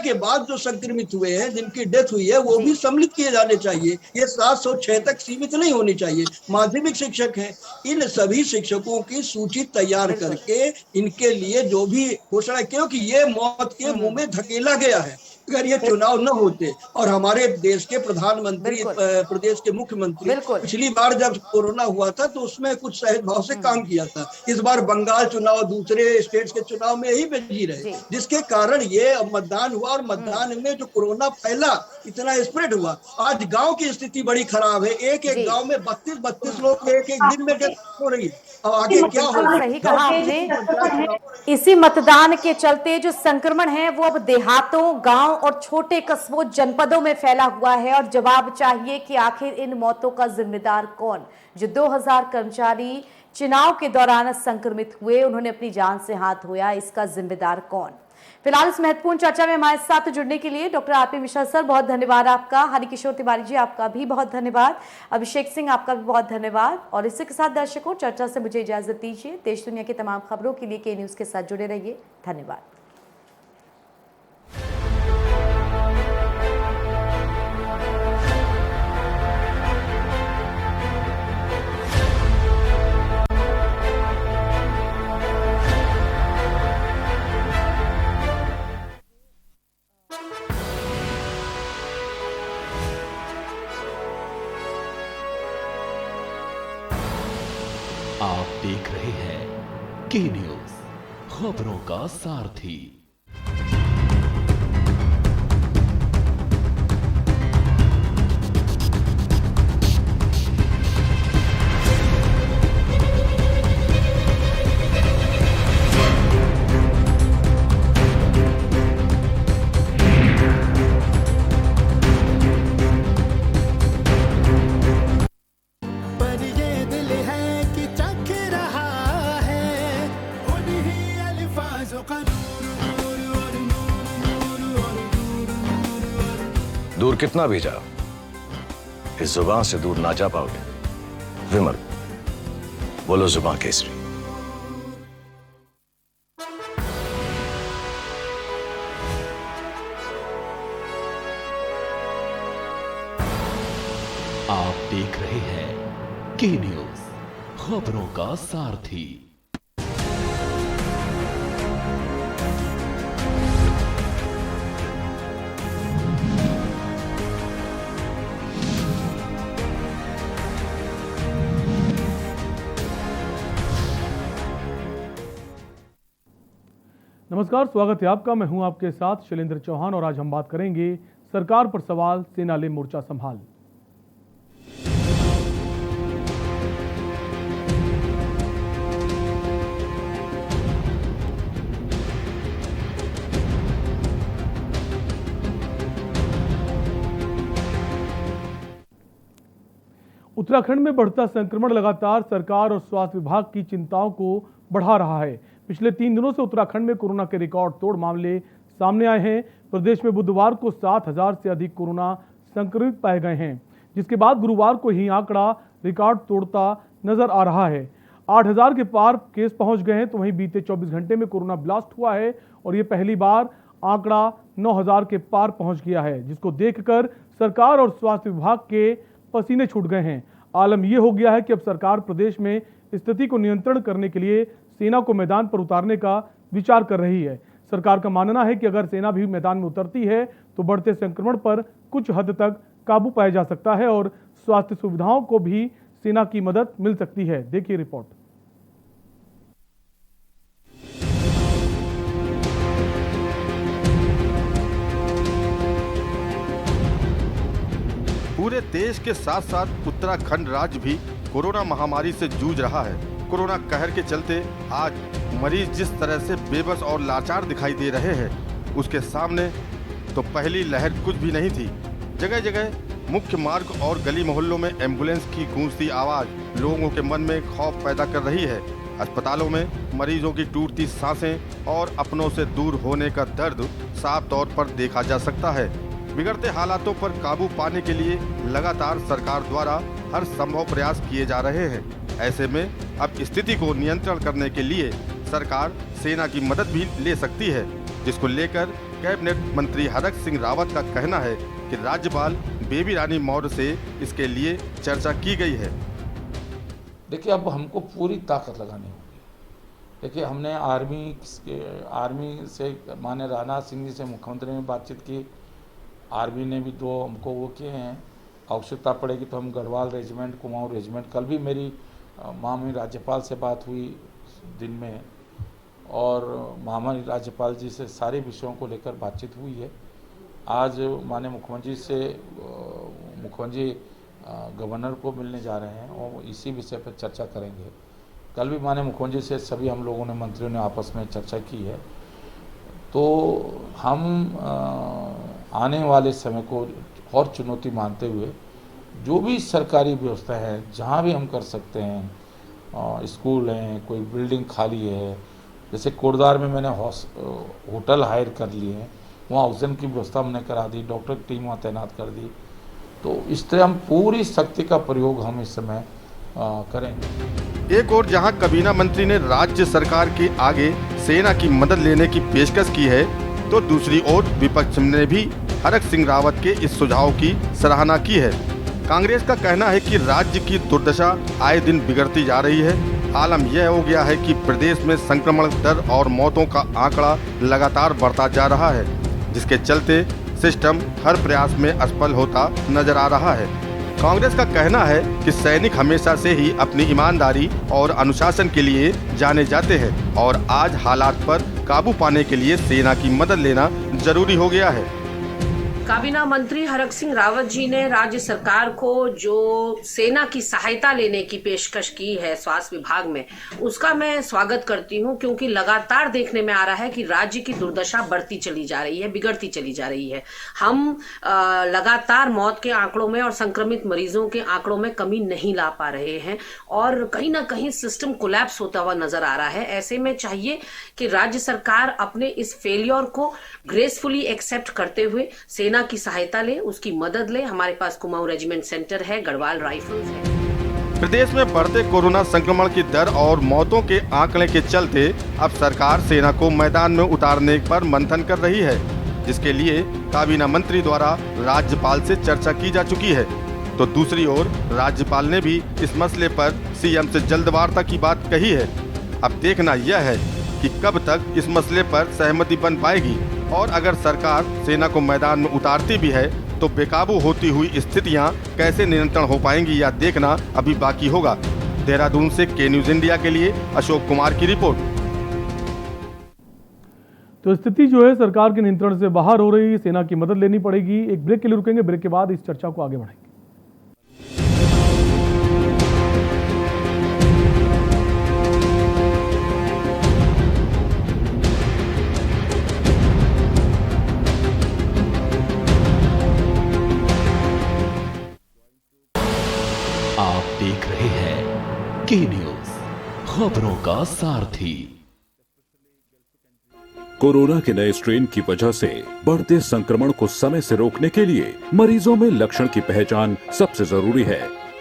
के बाद जो संक्रमित हुए हैं, जिनकी डेथ हुई है, वो भी सम्मिलित किए जाने चाहिए। ये 706 तक सीमित नहीं होनी चाहिए। माध्यमिक शिक्षक हैं, इन सभी शिक्षकों की सूची तैयार करके इनके लिए जो भी घोषणा, क्योंकि ये मौत के मुंह में धकेला गया है। अगर ये चुनाव न होते और हमारे देश के प्रधानमंत्री, प्रदेश के मुख्यमंत्री, पिछली बार जब कोरोना हुआ था तो उसमें कुछ सहज भाव से काम किया था। इस बार बंगाल चुनाव, दूसरे स्टेट्स के चुनाव में यही बिजी रहे, जिसके कारण ये मतदान हुआ और मतदान में जो कोरोना फैला, इतना स्प्रेड हुआ। आज गांव की स्थिति बड़ी खराब है। एक एक गांव में 32 लोग एक एक दिन में डेथ हो रही है। अब आगे क्या होगा? सही कहा आपने। इसी मतदान के चलते जो संक्रमण है वो अब देहातों, गांव और छोटे कस्बों, जनपदों में फैला हुआ है। और जवाब चाहिए कि आखिर इन मौतों का जिम्मेदार कौन? जो 2000 कर्मचारी चुनाव के दौरान संक्रमित हुए, उन्होंने अपनी जान से हाथ धोया, इसका जिम्मेदार कौन? फिलहाल इस महत्वपूर्ण चर्चा में हमारे साथ जुड़ने के लिए डॉक्टर आरपी मिश्रा सर, बहुत धन्यवाद आपका। हरिकिशोर तिवारी जी, आपका भी बहुत धन्यवाद। अभिषेक सिंह, आपका भी बहुत धन्यवाद। और इसी के साथ दर्शकों, चर्चा से मुझे इजाजत दीजिए। देश दुनिया की तमाम खबरों के लिए के न्यूज के साथ जुड़े रहिए। धन्यवाद। आप देख रहे हैं के न्यूज, खबरों का सारथी। दूर कितना भी जाओ, इस जुबान से दूर ना जा पाओगे। विमल, बोलो जुबान केसरी। आप देख रहे हैं के न्यूज, खबरों का सारथी। नमस्कार, स्वागत है आपका। मैं हूं आपके साथ शैलेंद्र चौहान और आज हम बात करेंगे सरकार पर सवाल, सेना ले मोर्चा संभाल। उत्तराखंड में बढ़ता संक्रमण लगातार सरकार और स्वास्थ्य विभाग की चिंताओं को बढ़ा रहा है। पिछले 3 दिनों से उत्तराखंड में कोरोना के रिकॉर्ड तोड़ मामले सामने आए हैं। प्रदेश में बुधवार को 7000 से अधिक कोरोना संक्रमित पाए गए हैं, जिसके बाद गुरुवार को ही आंकड़ा रिकॉर्ड तोड़ता नजर आ रहा है। 8000 के पार केस पहुंच गए हैं। तो वहीं बीते 24 घंटे में कोरोना ब्लास्ट हुआ है और ये पहली बार आंकड़ा 9000 के पार पहुंच गया है, जिसको देखकर सरकार और स्वास्थ्य विभाग के पसीने छूट गए हैं। आलम यह हो गया है कि अब सरकार प्रदेश में स्थिति को नियंत्रण करने के लिए सेना को मैदान पर उतारने का विचार कर रही है। सरकार का मानना है कि अगर सेना भी मैदान में उतरती है तो बढ़ते संक्रमण पर कुछ हद तक काबू पाया जा सकता है और स्वास्थ्य सुविधाओं को भी सेना की मदद मिल सकती है। देखिए रिपोर्ट। पूरे देश के साथ साथ उत्तराखंड राज्य भी कोरोना महामारी से जूझ रहा है। कोरोना कहर के चलते आज मरीज जिस तरह से बेबस और लाचार दिखाई दे रहे हैं, उसके सामने तो पहली लहर कुछ भी नहीं थी। जगह जगह मुख्य मार्ग और गली मोहल्लों में एम्बुलेंस की गूंजती आवाज लोगों के मन में खौफ पैदा कर रही है। अस्पतालों में मरीजों की टूटती सांसें और अपनों से दूर होने का दर्द साफ तौर पर देखा जा सकता है। बिगड़ते हालातों पर काबू पाने के लिए लगातार सरकार द्वारा हर संभव प्रयास किए जा रहे हैं। ऐसे में अब स्थिति को नियंत्रण करने के लिए सरकार सेना की मदद भी ले सकती है, जिसको लेकर कैबिनेट मंत्री हरक सिंह रावत का कहना है कि राज्यपाल बेबी रानी मौर्य से इसके लिए चर्चा की गई है। देखिए, अब हमको पूरी ताकत लगानी होगी। देखिए, हमने आर्मी से माननीय राजनाथ सिंह जी से मुख्यमंत्री ने बातचीत की। आर्मी ने भी 2 हमको वो किए हैं, आवश्यकता पड़ेगी तो हम गढ़वाल रेजिमेंट, कुमाऊं रेजिमेंट, कल भी मेरी माननीय राज्यपाल से बात हुई दिन में, और माननीय राज्यपाल जी से सारे विषयों को लेकर बातचीत हुई है। आज माननीय मुख्यमंत्री से मुख्यमंत्री गवर्नर को मिलने जा रहे हैं और इसी विषय पर चर्चा करेंगे। कल भी माननीय मुख्यमंत्री से सभी हम लोगों ने, मंत्रियों ने आपस में चर्चा की है। तो हम आने वाले समय को और चुनौती मानते हुए जो भी सरकारी व्यवस्था है, जहाँ भी हम कर सकते हैं, स्कूल हैं, कोई बिल्डिंग खाली है, जैसे कोटद्वार में मैंने होटल हायर कर लिए हैं, वहाँ ऑक्सीजन की व्यवस्था हमने करा दी, डॉक्टर की टीम वहाँ तैनात कर दी। तो इस तरह हम पूरी शक्ति का प्रयोग हम इस समय करेंगे। एक और जहां काबीना मंत्री ने राज्य सरकार के आगे सेना की मदद लेने की पेशकश की है, तो दूसरी ओर विपक्ष ने भी हरक सिंह रावत के इस सुझाव की सराहना की है। कांग्रेस का कहना है कि राज्य की दुर्दशा आए दिन बिगड़ती जा रही है। आलम यह हो गया है कि प्रदेश में संक्रमण दर और मौतों का आंकड़ा लगातार बढ़ता जा रहा है, जिसके चलते सिस्टम हर प्रयास में असफल होता नजर आ रहा है। कांग्रेस का कहना है कि सैनिक हमेशा से ही अपनी ईमानदारी और अनुशासन के लिए जाने जाते हैं और आज हालात पर काबू पाने के लिए सेना की मदद लेना जरूरी हो गया है। काबीना मंत्री हरक सिंह रावत जी ने राज्य सरकार को जो सेना की सहायता लेने की पेशकश की है स्वास्थ्य विभाग में, उसका मैं स्वागत करती हूं, क्योंकि लगातार देखने में आ रहा है कि राज्य की दुर्दशा बढ़ती चली जा रही है, बिगड़ती चली जा रही है। हम लगातार मौत के आंकड़ों में और संक्रमित मरीजों के आंकड़ों में कमी नहीं ला पा रहे हैं और कहीं ना कहीं सिस्टम कोलैप्स होता हुआ नजर आ रहा है। ऐसे में चाहिए कि राज्य सरकार अपने इस फेलियर को ग्रेसफुली एक्सेप्ट करते हुए सेना की सहायता ले, उसकी मदद ले। हमारे पास कुमाऊं रेजिमेंट सेंटर है, गढ़वाल राइफल्स है। प्रदेश में बढ़ते कोरोना संक्रमण की दर और मौतों के आंकड़े के चलते अब सरकार सेना को मैदान में उतारने पर मंथन कर रही है, जिसके लिए काबीना मंत्री द्वारा राज्यपाल से चर्चा की जा चुकी है। तो दूसरी ओर राज्यपाल ने भी इस मसले पर सीएम से जल्द वार्ता की बात कही है। अब देखना यह है कि कब तक इस मसले पर सहमति बन पाएगी और अगर सरकार सेना को मैदान में उतारती भी है तो बेकाबू होती हुई स्थितियां कैसे नियंत्रण हो पाएंगी, यह देखना अभी बाकी होगा। देहरादून से के न्यूज इंडिया के लिए अशोक कुमार की रिपोर्ट। तो स्थिति जो है सरकार के नियंत्रण से बाहर हो रही है, सेना की मदद लेनी पड़ेगी। एक ब्रेक के लिए रुकेंगे, ब्रेक के बाद इस चर्चा को आगे बढ़ाएंगे। आप देख रहे हैं के न्यूज, खबरों का सारथी। कोरोना के नए स्ट्रेन की वजह से बढ़ते संक्रमण को समय से रोकने के लिए मरीजों में लक्षण की पहचान सबसे जरूरी है।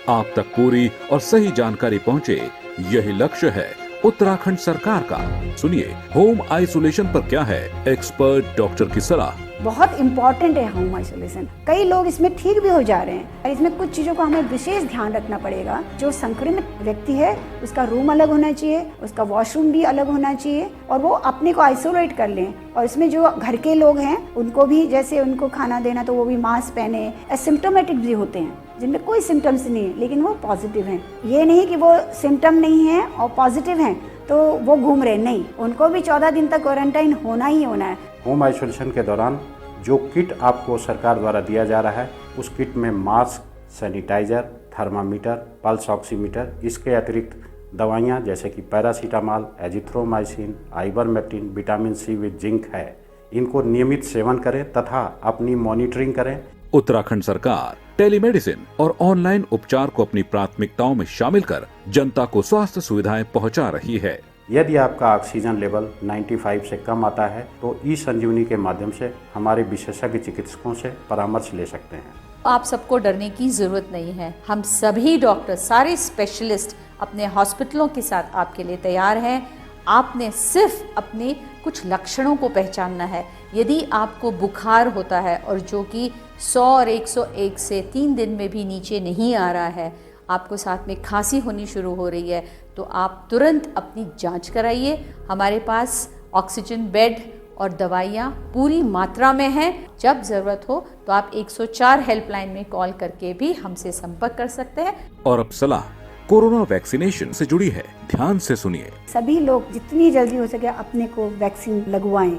आप तक पूरी और सही जानकारी पहुंचे, यही लक्ष्य है उत्तराखंड सरकार का। सुनिए होम आइसोलेशन पर क्या है एक्सपर्ट डॉक्टर की सलाह। बहुत इम्पोर्टेंट है होम आइसोलेशन। कई लोग इसमें ठीक भी हो जा रहे हैं और इसमें कुछ चीजों का हमें विशेष ध्यान रखना पड़ेगा। जो संक्रमित व्यक्ति है उसका रूम अलग होना चाहिए, उसका वॉशरूम भी अलग होना चाहिए और वो अपने को आइसोलेट कर लें। और इसमें जो घर के लोग हैं उनको भी, जैसे उनको खाना देना तो वो भी मास्क पहने। एसिम्प्टोमेटिक भी होते हैं जिनमें कोई सिम्टम्स नहीं है लेकिन वो पॉजिटिव हैं। ये नहीं कि वो सिम्टम नहीं है और पॉजिटिव हैं तो वो घूम रहे, नहीं, उनको भी 14 दिन तक क्वारंटाइन होना ही होना है। होम आइसोलेशन के दौरान जो किट आपको सरकार द्वारा दिया जा रहा है उस किट में mask, sanitiser, thermometer, pulse oximeter, इसके अतिरिक्त दवाइयाँ जैसे कि paracetamol, azithromycin, ivermectin, vitamin C with zinc है। इनको नियमित सेवन करें तथा अपनी मॉनिटरिंग करें। उत्तराखंड सरकार टेलीमेडिसिन और ऑनलाइन उपचार को अपनी प्राथमिकताओं में शामिल कर जनता को स्वास्थ्य सुविधाएं पहुंचा रही है। यदि आपका ऑक्सीजन लेवल 95 से कम आता है तो ई संजीवनी के माध्यम से हमारे विशेषज्ञ चिकित्सकों से परामर्श ले सकते हैं। आप सबको डरने की जरूरत नहीं है। हम सभी डॉक्टर, सारे स्पेशलिस्ट अपने हॉस्पिटलों के साथ आपके लिए तैयार हैं। आपने सिर्फ अपने कुछ लक्षणों को पहचानना है। यदि आपको बुखार होता है और जो कि 100 और 101 से 3 दिन में भी नीचे नहीं आ रहा है, आपको साथ में खांसी होनी शुरू हो रही है, तो आप तुरंत अपनी जांच कराइए। हमारे पास ऑक्सीजन बेड और दवाइयाँ पूरी मात्रा में हैं। जब ज़रूरत हो तो आप 104 हेल्पलाइन में कॉल करके भी हमसे संपर्क कर सकते हैं। और अब सलाह कोरोना वैक्सीनेशन से जुड़ी है, ध्यान से सुनिए। सभी लोग जितनी जल्दी हो सके अपने को वैक्सीन लगवाएं।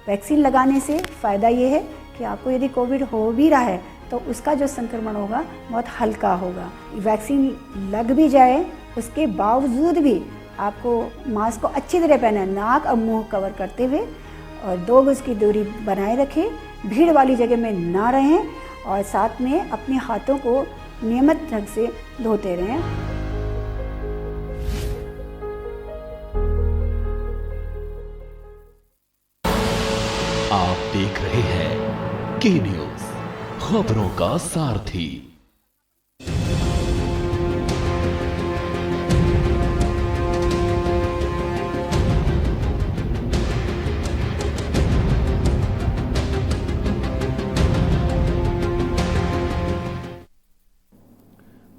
वैक्सीन लगाने से फ़ायदा ये है कि आपको यदि कोविड हो भी रहा है तो उसका जो संक्रमण होगा बहुत हल्का होगा। वैक्सीन लग भी जाए उसके बावजूद भी आपको मास्क को अच्छी तरह पहना, नाक और मुंह कवर करते हुए, और 2 गज की दूरी बनाए रखें, भीड़ वाली जगह में ना रहें, और साथ में अपने हाथों को नियमित ढंग से धोते रहें। आप देख रहे हैं के न्यूज, खबरों का सारथी।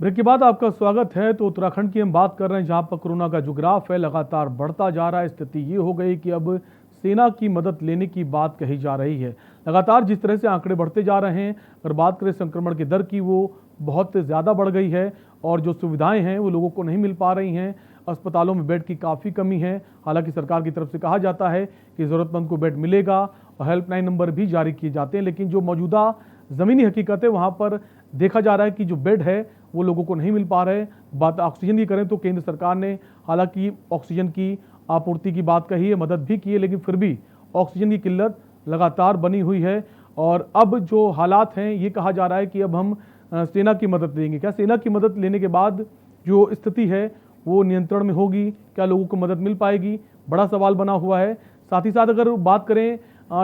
ब्रेक के बाद आपका स्वागत है। तो उत्तराखंड की हम बात कर रहे हैं, जहां पर कोरोना का जो ग्राफ है लगातार बढ़ता जा रहा है। स्थिति ये हो गई कि अब सेना की मदद लेने की बात कही जा रही है। लगातार जिस तरह से आंकड़े बढ़ते जा रहे हैं, अगर बात करें संक्रमण की दर की, वो बहुत ज़्यादा बढ़ गई है और जो सुविधाएं हैं वो लोगों को नहीं मिल पा रही हैं। अस्पतालों में बेड की काफ़ी कमी है। हालांकि सरकार की तरफ से कहा जाता है कि ज़रूरतमंद को बेड मिलेगा और हेल्पलाइन नंबर भी जारी किए जाते हैं, लेकिन जो मौजूदा ज़मीनी हकीकत है वहाँ पर देखा जा रहा है कि जो बेड है वो लोगों को नहीं मिल पा रहे। बात ऑक्सीजन की करें तो केंद्र सरकार ने हालांकि ऑक्सीजन की आपूर्ति की बात कही है, मदद भी की है, लेकिन फिर भी ऑक्सीजन की किल्लत लगातार बनी हुई है। और अब जो हालात हैं ये कहा जा रहा है कि अब हम सेना की मदद लेंगे। क्या सेना की मदद लेने के बाद जो स्थिति है वो नियंत्रण में होगी? क्या लोगों को मदद मिल पाएगी? बड़ा सवाल बना हुआ है। साथ ही साथ अगर बात करें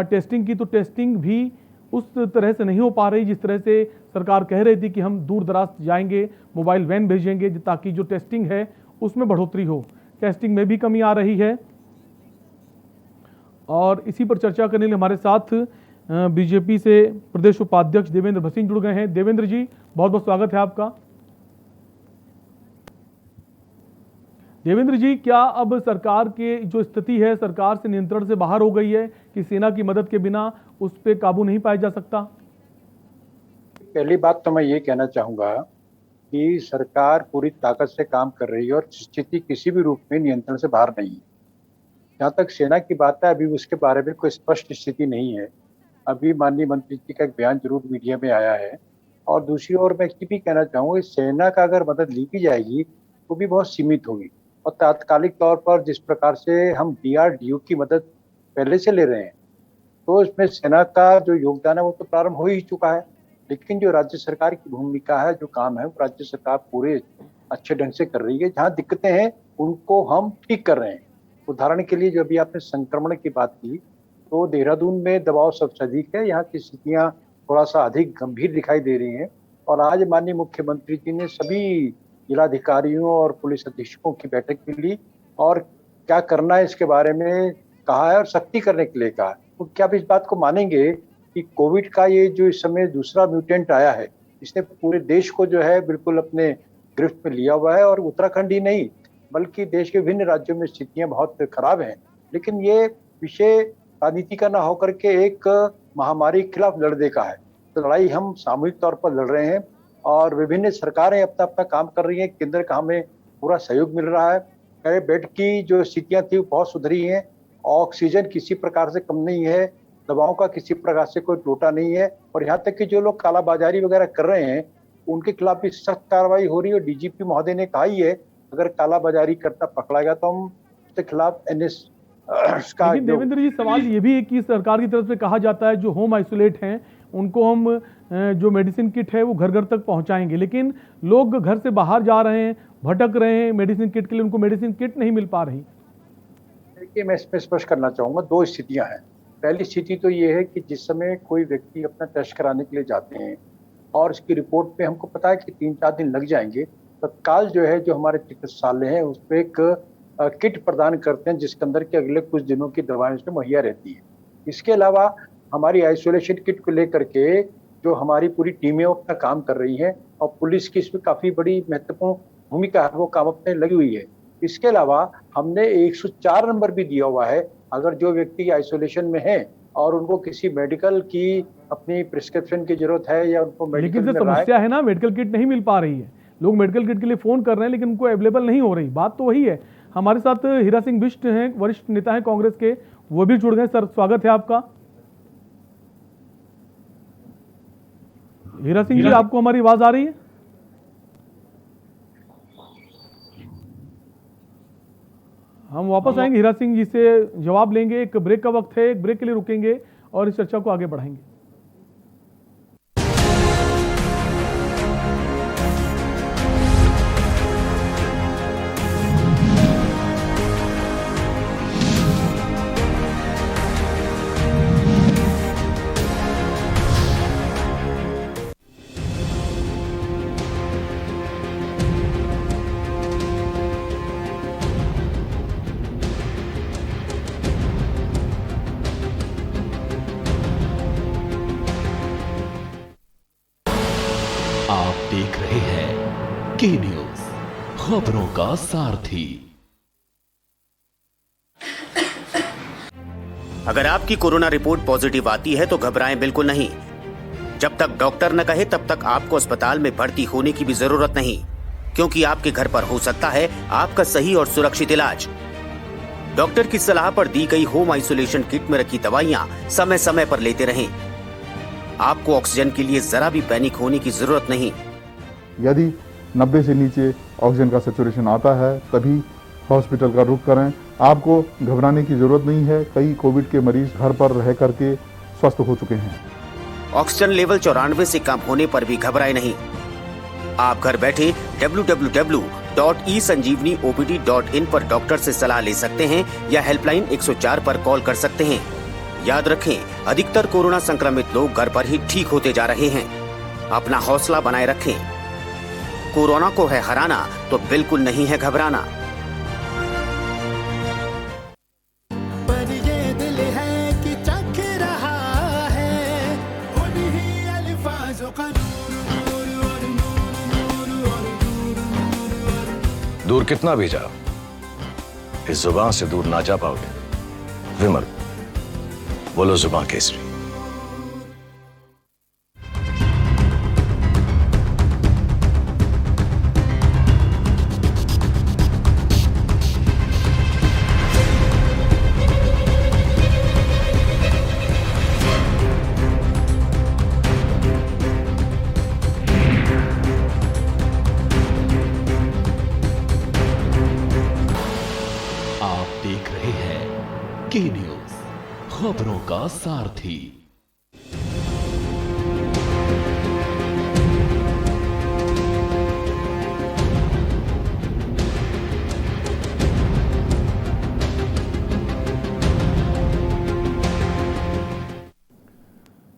टेस्टिंग की, तो टेस्टिंग भी उस तरह से नहीं हो पा रही जिस तरह से सरकार कह रही थी कि हम दूर दराज जाएंगे, मोबाइल वैन भेजेंगे ताकि जो टेस्टिंग है उसमें बढ़ोतरी हो। टेस्टिंग में भी कमी आ रही है। और इसी पर चर्चा करने के लिए हमारे साथ बीजेपी से प्रदेश उपाध्यक्ष देवेंद्र भसीन जुड़ गए हैं। देवेंद्र जी, बहुत बहुत स्वागत है आपका। देवेंद्र जी, क्या अब सरकार की जो स्थिति है सरकार से नियंत्रण से बाहर हो गई है कि सेना की मदद के बिना उस पर काबू नहीं पाया जा सकता? पहली बात तो मैं ये कहना चाहूंगा कि सरकार पूरी ताकत से काम कर रही है और स्थिति किसी भी रूप में नियंत्रण से बाहर नहीं है। जहाँ तक सेना की बात है, अभी उसके बारे में कोई स्पष्ट स्थिति नहीं है। अभी माननीय मंत्री जी का एक बयान जरूर मीडिया में आया है। और दूसरी ओर मैं ये भी कहना चाहूँगा, सेना का अगर मदद ली भी जाएगी वो भी बहुत सीमित होगी। और तात्कालिक तौर पर जिस प्रकार से हम DRDO की मदद पहले से ले रहे हैं, तो इसमें सेना का जो योगदान है वो तो प्रारंभ हो ही चुका है। लेकिन जो राज्य सरकार की भूमिका है, जो काम है, वो राज्य सरकार पूरे अच्छे ढंग से कर रही है। जहाँ दिक्कतें हैं उनको हम ठीक कर रहे हैं। उदाहरण के लिए जो अभी आपने संक्रमण की बात की, तो देहरादून में दबाव सबसे अधिक है। यहाँ की स्थितियाँ थोड़ा सा अधिक गंभीर दिखाई दे रही हैं। और आज माननीय मुख्यमंत्री जी ने सभी जिलाधिकारियों और पुलिस अधीक्षकों की बैठक भी ली और क्या करना है इसके बारे में कहा है और सख्ती करने के लिए कहा है। तो क्या आप इस बात को मानेंगे कि कोविड का ये जो इस समय दूसरा म्यूटेंट आया है, इसने पूरे देश को जो है बिल्कुल अपने गिरफ्त में लिया हुआ है। और उत्तराखंड ही नहीं बल्कि देश के विभिन्न राज्यों में स्थितियां बहुत खराब हैं। लेकिन ये विषय राजनीति का ना होकर के एक महामारी के खिलाफ लड़ने का है। तो लड़ाई हम सामूहिक तौर पर लड़ रहे हैं और विभिन्न सरकारें अपना अपना काम कर रही हैं। केंद्र का हमें पूरा सहयोग मिल रहा है। बेड की जो स्थितियां थी वो बहुत सुधरी हैं। ऑक्सीजन किसी प्रकार से कम नहीं है, दवाओं का किसी प्रकार से कोई टोटा नहीं है। और यहाँ तक कि जो लोग कालाबाजारी वगैरह कर रहे हैं उनके खिलाफ भी सख्त कार्रवाई हो रही है। DGP महोदय ने कहा ही है, अगर कालाबाजारी करता पकड़ाएगा तो हम उसके खिलाफ NS का। लेकिन देवेंद्र जी, सवाल ये भी है कि सरकार की तरफ से कहा जाता है जो होम आइसोलेट हैं उनको हम जो मेडिसिन किट है वो घर घर तक पहुंचाएंगे, लेकिन लोग घर से बाहर जा रहे हैं, भटक रहे हैं मेडिसिन किट के लिए, उनको मेडिसिन किट नहीं मिल पा रही। देखिए, मैं इसमें स्पष्ट करना चाहूँगा, 2 स्थितियाँ हैं। पहली स्थिति तो ये है कि जिस समय कोई व्यक्ति अपना टेस्ट कराने के लिए जाते हैं और इसकी रिपोर्ट पे हमको पता है कि 3-4 दिन लग जाएंगे, तत्काल जो है जो हमारे चिकित्सालय हैं उस पर एक किट प्रदान करते हैं जिसके अंदर के अगले कुछ दिनों की दवाएं उसमें मुहैया रहती है। इसके अलावा हमारी आइसोलेशन किट को लेकर के जो हमारी पूरी टीमें अपना काम कर रही हैं और पुलिस की इसमें काफी बड़ी महत्वपूर्ण भूमिका है, वो काम अपने लगी हुई है। इसके अलावा हमने 104 नंबर भी दिया हुआ है, अगर जो व्यक्ति आइसोलेशन में है और उनको किसी मेडिकल की अपनी प्रिस्क्रिप्शन की जरूरत है या उनको मेडिकल लेकिन समस्या है ना, मेडिकल किट नहीं मिल पा रही है। लोग मेडिकल किट के लिए फोन कर रहे हैं लेकिन उनको अवेलेबल नहीं हो रही। बात तो वही है। हमारे साथ हीरा सिंह बिष्ट हैं, वरिष्ठ नेता हैं कांग्रेस के, वो भी जुड़ गए। सर स्वागत है आपका। हीरा सिंह जी, आपको हमारी आवाज आ रही है? हम वापस आएंगे, हीरा सिंह जी से जवाब लेंगे। एक ब्रेक का वक्त है, एक ब्रेक के लिए रुकेंगे और इस चर्चा को आगे बढ़ाएंगे। आप देख रहे हैं के न्यूज, खबरों का सारथी। अगर आपकी कोरोना रिपोर्ट पॉजिटिव आती है तो घबराएं बिल्कुल नहीं। जब तक डॉक्टर न कहे तब तक आपको अस्पताल में भर्ती होने की भी जरूरत नहीं, क्योंकि आपके घर पर हो सकता है आपका सही और सुरक्षित इलाज। डॉक्टर की सलाह पर दी गई होम आइसोलेशन किट में रखी दवाइयां समय समय पर लेते रहें। आपको ऑक्सीजन के लिए जरा भी पैनिक होने की जरूरत नहीं। यदि 90 से नीचे ऑक्सीजन का सैचुरेशन आता है तभी हॉस्पिटल का रुख करें। आपको घबराने की जरूरत नहीं है। कई कोविड के मरीज घर पर रह करके स्वस्थ हो चुके हैं। ऑक्सीजन लेवल 94 से कम होने पर भी घबराए नहीं। आप घर बैठे www.esanjeevaniopd.in पर डॉक्टर से सलाह ले सकते हैं या हेल्पलाइन 104 पर कॉल कर सकते हैं। याद रखें, अधिकतर कोरोना संक्रमित लोग घर पर ही ठीक होते जा रहे हैं। अपना हौसला बनाए रखें। कोरोना को है हराना तो बिल्कुल नहीं है घबराना। पर ये दिल है कि चख रहा है उन्हीं अल्फाज़ों का दूर कितना भी जाओ, इस जुबान से दूर ना जा पाओगे। विमल, बोलो जुबान केसरी। आप देख रहे हैं के न्यूज, खबरों का सारथी।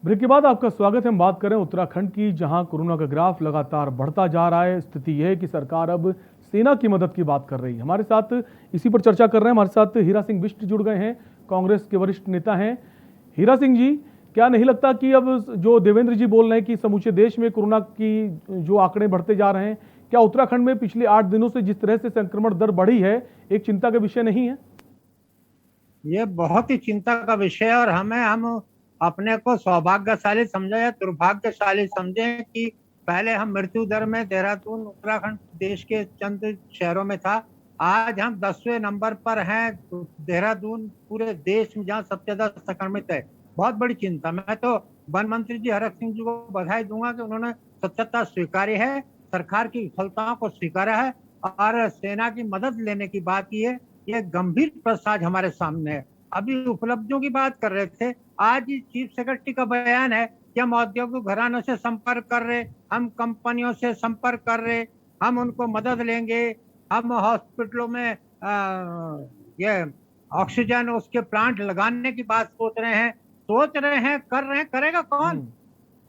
ब्रेक के बाद आपका स्वागत है। हम बात करें उत्तराखंड की, जहां कोरोना का ग्राफ लगातार बढ़ता जा रहा है। स्थिति यह है कि सरकार अब सेना की मदद की बात कर रही है। हमारे साथ इसी पर चर्चा कर रहे हैं। हमारे साथ हीरा सिंह बिष्ट जुड़ गए हैं, कांग्रेस के वरिष्ठ नेता हैं। हीरा सिंह जी, क्या नहीं लगता कि अब जो देवेंद्र जी बोल रहे हैं कि समूचे देश में कोरोना की जो आंकड़े बढ़ते जा रहे हैं, क्या उत्तराखंड में पिछले 8 दिनों से जिस तरह से संक्रमण दर बढ़ी है एक चिंता का विषय नहीं है? ये बहुत ही चिंता का विषय है और हम अपने को सौभाग्यशाली समझे या दुर्भाग्यशाली समझे कि पहले हम मृत्यु दर में देहरादून उत्तराखंड देश के चंद शहरों में था, आज हम 10वें नंबर पर हैं। देहरादून पूरे देश में जहाँ सबसे ज्यादा संक्रमित है। बहुत बड़ी चिंता। मैं तो वन मंत्री जी हरक सिंह जी को बधाई दूंगा कि उन्होंने सत्यता स्वीकारी है, सरकार की विफलताओं को स्वीकारा है और सेना की मदद लेने की बात की है। ये गंभीर प्रसाद हमारे सामने है। अभी उपलब्धियों की बात कर रहे थे, आज चीफ सेक्रेटरी का बयान है कि हम औद्योगिक घरानों से संपर्क कर रहे, हम कंपनियों से संपर्क कर रहे, हम उनको मदद लेंगे, हम हॉस्पिटलों में ये ऑक्सीजन उसके प्लांट लगाने की बात सोच रहे हैं, कर रहे हैं। करेगा कौन?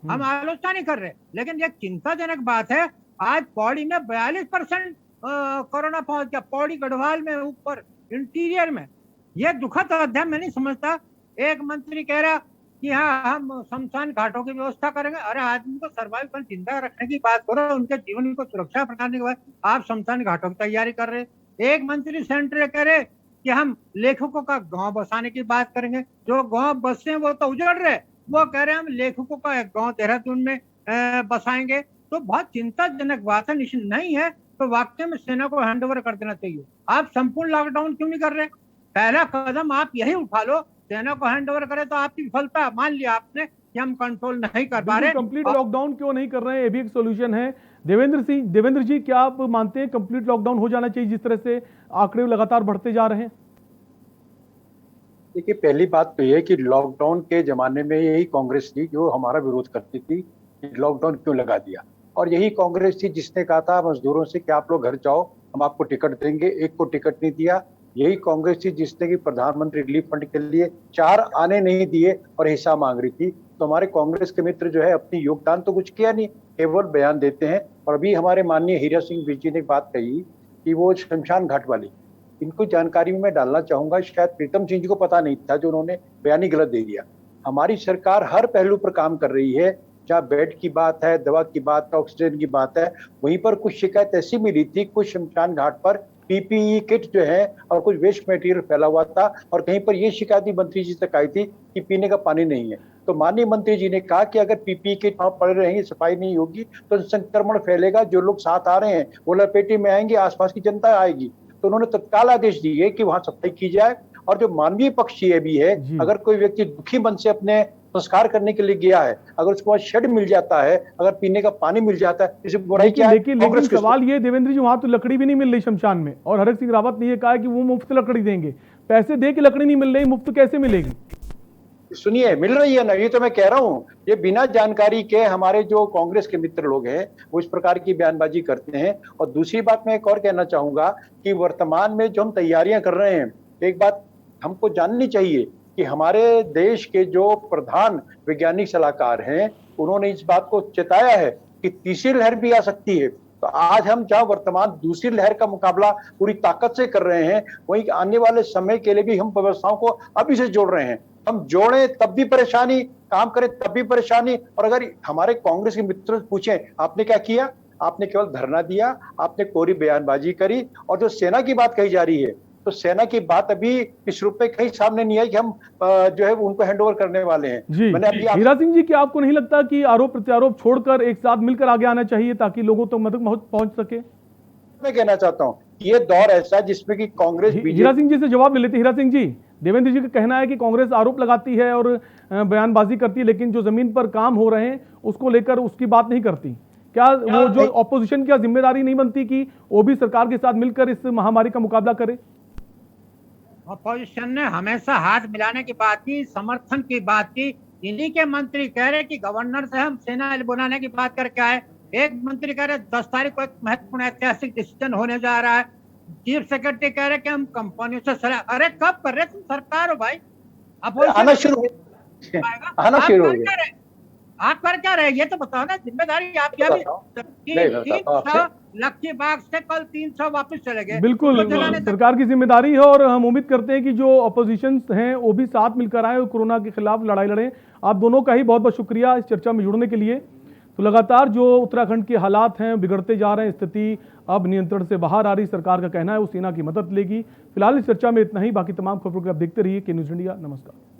हम आलोचना नहीं कर रहे, लेकिन ये चिंताजनक बात है। आज पौड़ी में 42% कोरोना पहुंच गया पौड़ी गढ़वाल में, ऊपर इंटीरियर में। ये दुखद अध्ययन मैं नहीं समझता। एक मंत्री कह रहा कि हाँ हम शमशान घाटों की व्यवस्था करेंगे। अरे आदमी को सर्वाइवल जिंदा रखने की बात करो, उनके जीवन को सुरक्षा प्रदान के बाद आप शमशान घाटों की तैयारी कर रहे। एक मंत्री सेंटर कह रहे कि हम लेखकों का गांव बसाने की बात करेंगे। जो गांव बसे वो तो उजड़ रहे, वो कह रहे हैं हम लेखकों का एक गांव देहरादून में बसाएंगे। तो बहुत चिंताजनक बात है। नहीं है तो वाकई में सेना को हैंडओवर कर देना चाहिए। आप संपूर्ण लॉकडाउन क्यों नहीं कर रहे? पहला कदम आप यही उठा लो, सेना को हैंडओवर करे तो आपकी विफलता मान लिया आपने कि हम कंट्रोल नहीं कर पा रहे। कंप्लीट लॉकडाउन क्यों नहीं कर रहे हैं, ये भी एक सोल्यूशन है। देवेंद्र जी, क्या आप मानते हैं कंप्लीट लॉकडाउन हो जाना चाहिए जिस तरह से आंकड़े लगातार बढ़ते जा रहे हैं? देखिए, पहली बात तो यह कि लॉकडाउन के जमाने में यही कांग्रेस थी जो हमारा विरोध करती थी कि लॉकडाउन क्यों लगा दिया, और यही कांग्रेस थी जिसने कहा था मजदूरों से कि आप लोग घर जाओ, हम आपको टिकट देंगे। एक को टिकट नहीं दिया। यही कांग्रेस थी जिसने कि प्रधानमंत्री रिलीफ फंड के लिए 4 आने नहीं दिए और हिस्सा मांग रही थी। तो हमारे कांग्रेस के मित्र जो है अपनी योगदान तो कुछ किया नहीं, केवल बयान देते हैं। और अभी हमारे माननीय हीरा सिंह जी ने एक बात कही कि वो शमशान घाट वाली, इनको जानकारी में मैं डालना चाहूंगा, शायद प्रीतम सिंह जी को पता नहीं था जो उन्होंने बयान ही गलत दे दिया। हमारी सरकार हर पहलू पर काम कर रही है। जहाँ बेड की बात है, दवा की बात है, ऑक्सीजन की बात है, वहीं पर कुछ शिकायत ऐसी मिली थी कुछ शमशान घाट पर पीपीई किट जो है और कुछ वेस्ट मटेरियल फैला हुआ था, और कहीं पर ये शिकायत मंत्री जी तक आई थी कि पीने का पानी नहीं है। तो माननीय मंत्री जी ने कहा कि अगर पीपीई किट वहां पड़े रहेंगे, सफाई नहीं होगी तो संक्रमण फैलेगा। जो लोग साथ आ रहे हैं वो लपेटे में आएंगे, आसपास की जनता आएगी। तो उन्होंने तत्काल आदेश दिए कि वहां सफाई की जाए। और जो मानवीय पक्ष ये भी है, अगर कोई व्यक्ति दुखी मन से अपने संस्कार करने के लिए गया है, अगर उसको शेड मिल जाता है, अगर पीने का पानी मिल जाता है, इसे बुराई क्या है? लेकिन सवाल ये देवेंद्र जी, वहां तो लकड़ी भी नहीं मिल रही शमशान में, और हरक सिंह रावत ने ये कहा कि वो मुफ्त लकड़ी देंगे। पैसे दे के लकड़ी नहीं मिल रही, मुफ्त कैसे मिलेगी? सुनिए, मिल रही है ना, ये तो मैं कह रहा हूँ। ये बिना जानकारी के हमारे जो कांग्रेस के मित्र लोग हैं वो इस प्रकार की बयानबाजी करते हैं। और दूसरी बात मैं एक और कहना चाहूंगा कि वर्तमान में जो हम तैयारियां कर रहे हैं, एक बात हमको जाननी चाहिए कि हमारे देश के जो प्रधान वैज्ञानिक सलाहकार हैं उन्होंने इस बात को चेताया है कि तीसरी लहर भी आ सकती है। तो आज हम जहां वर्तमान दूसरी लहर का मुकाबला पूरी ताकत से कर रहे हैं, वहीं आने वाले समय के लिए भी हम व्यवस्थाओं को अभी से जोड़ रहे हैं। हम जोड़ें तब भी परेशानी, काम करें तब भी परेशानी। और अगर हमारे कांग्रेस के मित्र पूछें आपने क्या किया, आपने केवल धरना दिया, आपने कोरी बयानबाजी करी। और जो सेना की बात कही जा रही है, तो सेना की बात अभी इस रूप में कहीं सामने नहीं आई कि हम जो है उनको हैंडओवर करने वाले हैं। मैंने अभी हीरा सिंह जी, क्या आपको नहीं लगता कि आरोप प्रत्यारोप छोड़कर एक साथ मिलकर आगे आना चाहिए ताकि लोगों तक मदद पहुंच सके? मैं कहना चाहता हूँ ये दौर ऐसा है जिसमें कि कांग्रेस हीरा सिंह जी से जवाब ले लेते। हीरा सिंह जी, देवेंद्र जी का कहना है कि कांग्रेस आरोप लगाती है और बयानबाजी करती है, लेकिन जो जमीन पर काम हो रहे हैं उसको लेकर उसकी बात नहीं करती। क्या वो जो ऑपोजिशन की जिम्मेदारी नहीं बनती कि वो भी सरकार के साथ मिलकर इस महामारी का मुकाबला करे? अपोजिशन ने हमेशा हाथ मिलाने की बात की, समर्थन की बात की। इन्हीं के मंत्री कह रहे कि गवर्नर से हम सेना बुलाने की बात करके आए। एक मंत्री कह रहे 10 तारीख को एक महत्वपूर्ण ऐतिहासिक डिसीजन होने जा रहा है। चीफ सेक्रेटरी कह रहे कि हम कंपनियों से सलाह। अरे कब कर रहे तुम सरकार हो भाई? आना शुरू हो गया। आप कर क्या रहे ये तो बताओ ना, जिम्मेदारी आपकी। अभी 300 लक्ष्य बाग से कल 300 वापस चले गए। बिल्कुल सरकार की जिम्मेदारी है, और हम उम्मीद करते हैं कि जो अपोजिशन हैं वो भी साथ मिलकर आए और कोरोना के खिलाफ लड़ाई लड़ें। आप दोनों का ही बहुत बहुत शुक्रिया इस चर्चा में जुड़ने के लिए। तो लगातार जो उत्तराखंड के हालात हैं बिगड़ते जा रहे हैं, स्थिति अब नियंत्रण से बाहर आ रही। सरकार का कहना है वो सेना की मदद लेगी। फिलहाल इस चर्चा में इतना ही। बाकी तमाम खबरों को आप देखते रहिए के न्यूज़ इंडिया। नमस्कार।